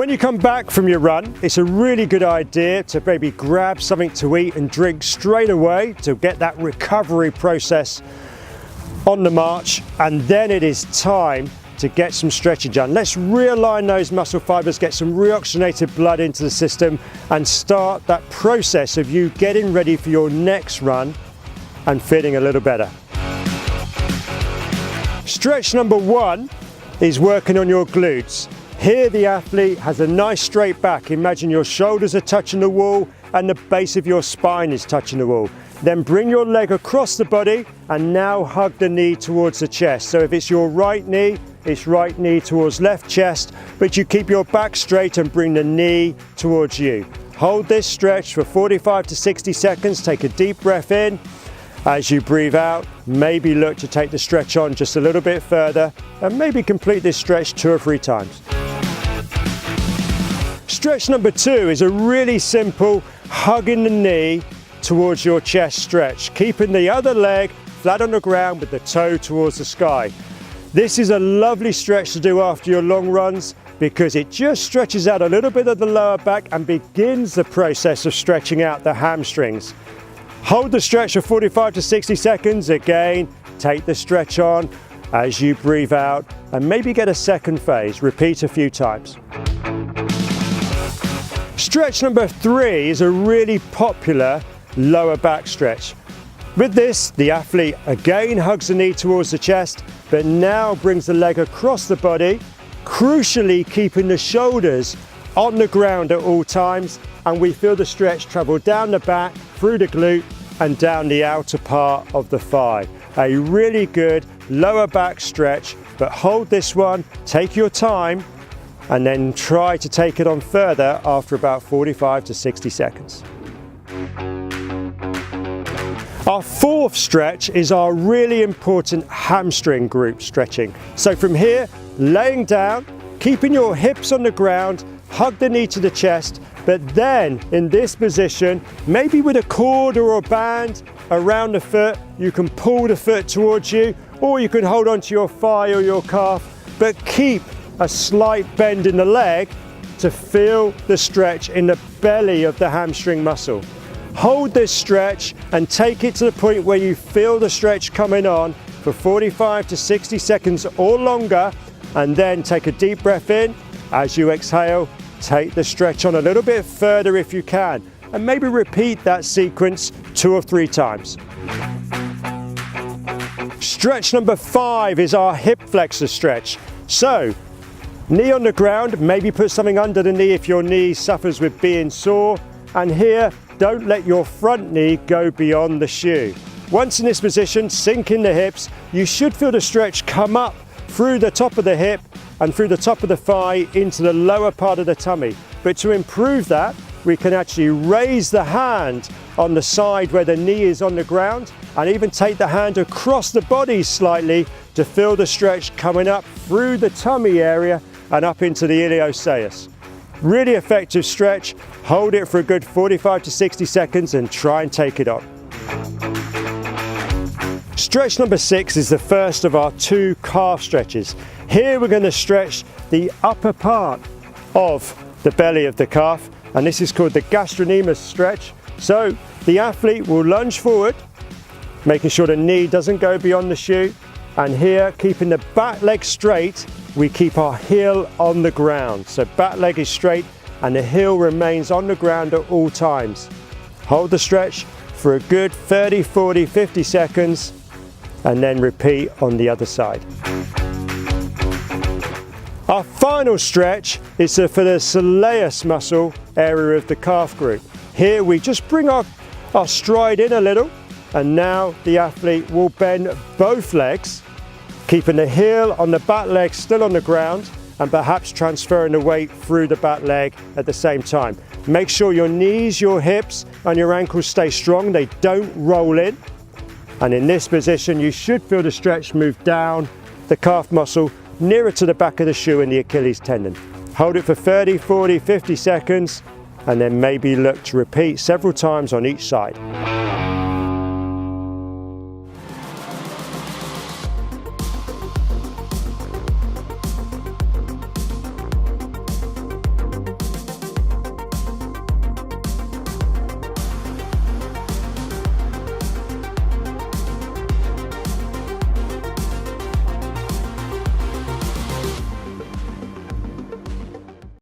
When you come back from your run, it's a really good idea to maybe grab something to eat and drink straight away to get that recovery process on the march, and then it is time to get some stretching done. Let's realign those muscle fibers, get some reoxygenated blood into the system, and start that process of you getting ready for your next run and feeling a little better. Stretch number 1 is working on your glutes. Here the athlete has a nice straight back. Imagine your shoulders are touching the wall and the base of your spine is touching the wall. Then bring your leg across the body and now hug the knee towards the chest. So if it's your right knee, it's right knee towards left chest, but you keep your back straight and bring the knee towards you. Hold this stretch for 45 to 60 seconds. Take a deep breath in. As you breathe out, maybe look to take the stretch on just a little bit further and maybe complete this stretch 2 or 3 times. Stretch number 2 is a really simple hugging the knee towards your chest stretch, keeping the other leg flat on the ground with the toe towards the sky. This is a lovely stretch to do after your long runs because it just stretches out a little bit of the lower back and begins the process of stretching out the hamstrings. Hold the stretch for 45 to 60 seconds. Again, take the stretch on as you breathe out and maybe get a second phase. Repeat a few times. Stretch number 3 is a really popular lower back stretch. With this, the athlete again hugs the knee towards the chest, but now brings the leg across the body, crucially keeping the shoulders on the ground at all times, and we feel the stretch travel down the back, through the glute, and down the outer part of the thigh. A really good lower back stretch, but hold this one, take your time, and then try to take it on further after about 45 to 60 seconds. Our 4th stretch is our really important hamstring group stretching. So from here, laying down, keeping your hips on the ground, hug the knee to the chest, but then in this position, maybe with a cord or a band around the foot, you can pull the foot towards you, or you can hold onto your thigh or your calf, but keep a slight bend in the leg to feel the stretch in the belly of the hamstring muscle. Hold this stretch and take it to the point where you feel the stretch coming on for 45 to 60 seconds or longer, and then take a deep breath in. As you exhale, take the stretch on a little bit further if you can, and maybe repeat that sequence 2 or 3 times. Stretch number 5 is our hip flexor stretch. So, knee on the ground, maybe put something under the knee if your knee suffers with being sore, and here, don't let your front knee go beyond the shoe. Once in this position, sink in the hips. You should feel the stretch come up through the top of the hip and through the top of the thigh into the lower part of the tummy. But to improve that, we can actually raise the hand on the side where the knee is on the ground, and even take the hand across the body slightly to feel the stretch coming up through the tummy area and up into the iliopsoas. Really effective stretch. Hold it for a good 45 to 60 seconds and try and take it on. Stretch number 6 is the first of our 2 calf stretches. Here we're going to stretch the upper part of the belly of the calf, and this is called the gastrocnemius stretch. So the athlete will lunge forward, making sure the knee doesn't go beyond the shoe, and here, keeping the back leg straight, we keep our heel on the ground. So back leg is straight and the heel remains on the ground at all times. Hold the stretch for a good 30, 40, 50 seconds, and then repeat on the other side. Our final stretch is for the soleus muscle area of the calf group. Here we just bring our stride in a little, and now the athlete will bend both legs, keeping the heel on the back leg still on the ground, and perhaps transferring the weight through the back leg at the same time. Make sure your knees, your hips, and your ankles stay strong. They don't roll in. And in this position, you should feel the stretch move down the calf muscle nearer to the back of the shoe and the Achilles tendon. Hold it for 30, 40, 50 seconds, and then maybe look to repeat several times on each side.